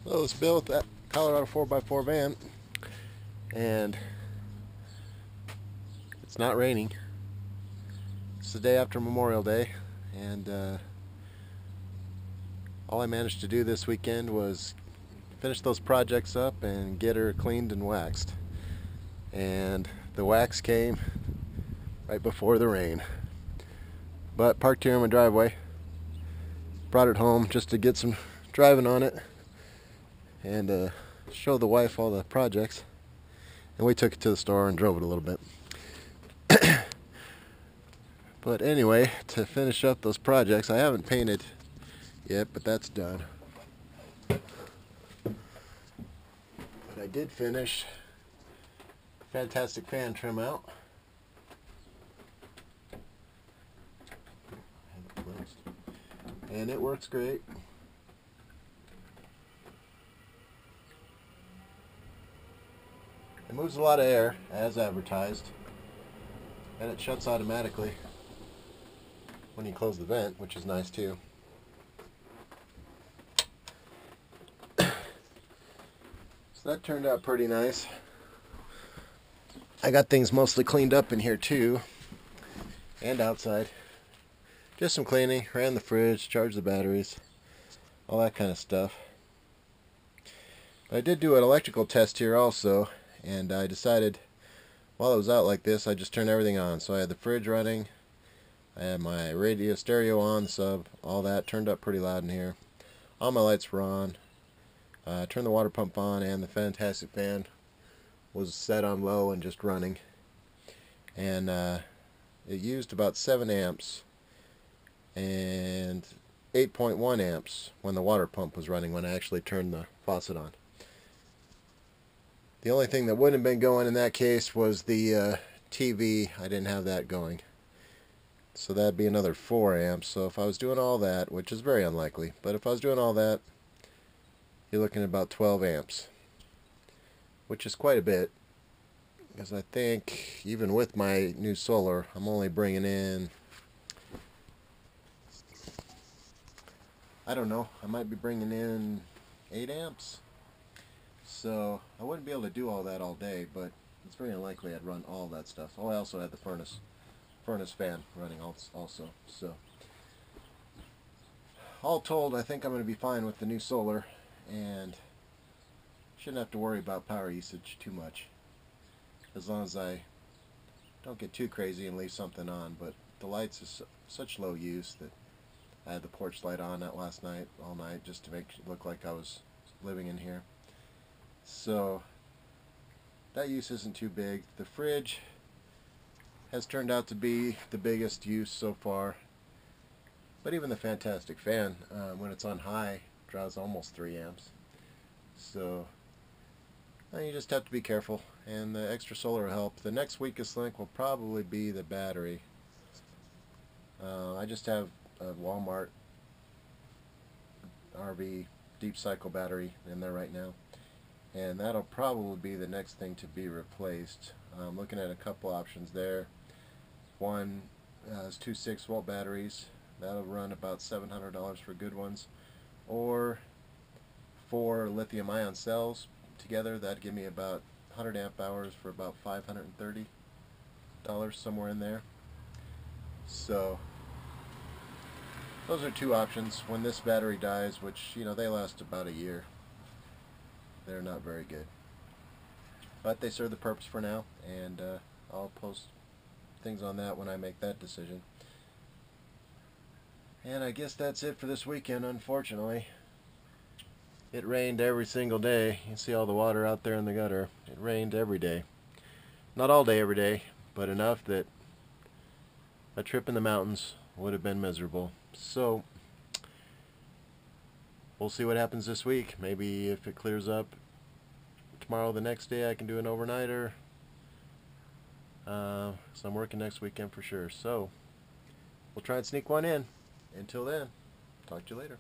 Hello, it's Bill with that Colorado 4x4 van, and it's not raining. It's the day after Memorial Day, and all I managed to do this weekend was finish those projects up and get her cleaned and waxed. And the wax came right before the rain. But parked here in my driveway, brought it home just to get some driving on it and show the wife all the projects. And we took it to the store and drove it a little bit. But anyway, to finish up those projects, I haven't painted yet, but that's done. But I did finish Fantastic fan trim out. And it works great. It moves a lot of air, as advertised, and it shuts automatically when you close the vent, which is nice too. So that turned out pretty nice. I got things mostly cleaned up in here too, and outside. Just some cleaning, ran the fridge, charged the batteries, all that kind of stuff. But I did do an electrical test here also, and I decided while it was out like this, I just turned everything on. So I had the fridge running, I had my radio stereo on, sub, all that turned up pretty loud in here. All my lights were on. Turned the water pump on, and the Fantastic fan was set on low and just running. And it used about 7 amps and 8.1 amps when the water pump was running, when I actually turned the faucet on. The only thing that wouldn't have been going in that case was the TV. I didn't have that going. So that'd be another 4 amps. So if I was doing all that, which is very unlikely, but if I was doing all that, you're looking at about 12 amps. Which is quite a bit. Because I think, even with my new solar, I'm only bringing in, I don't know, I might be bringing in 8 amps. So I wouldn't be able to do all that all day, but it's very unlikely I'd run all that stuff. Oh, I also had the furnace fan running also. So all told, I think I'm going to be fine with the new solar, and shouldn't have to worry about power usage too much, as long as I don't get too crazy and leave something on. But the lights is such low use that I had the porch light on that last night, all night, just to make it look like I was living in here. So that use isn't too big. The fridge has turned out to be the biggest use so far. But even the Fantastic fan, when it's on high, draws almost 3 amps. So you just have to be careful, and the extra solar will help. The next weakest link will probably be the battery. I just have a Walmart RV deep cycle battery in there right now, and that'll probably be the next thing to be replaced. I'm looking at a couple options there. One is 2 6-volt batteries. That'll run about $700 for good ones, or 4 lithium-ion cells together. That'd give me about 100 amp hours for about $530, somewhere in there. So those are 2 options. When this battery dies, which, you know, they last about a year, they're not very good, but they serve the purpose for now, and I'll post things on that when I make that decision. And I guess that's it for this weekend. Unfortunately, it rained every single day. You can see all the water out there in the gutter. It rained every day. Not all day every day, but enough that a trip in the mountains would have been miserable. So we'll see what happens this week. Maybe if it clears up tomorrow, the next day, I can do an overnighter. So I'm working next weekend for sure. So we'll try and sneak one in. Until then, talk to you later.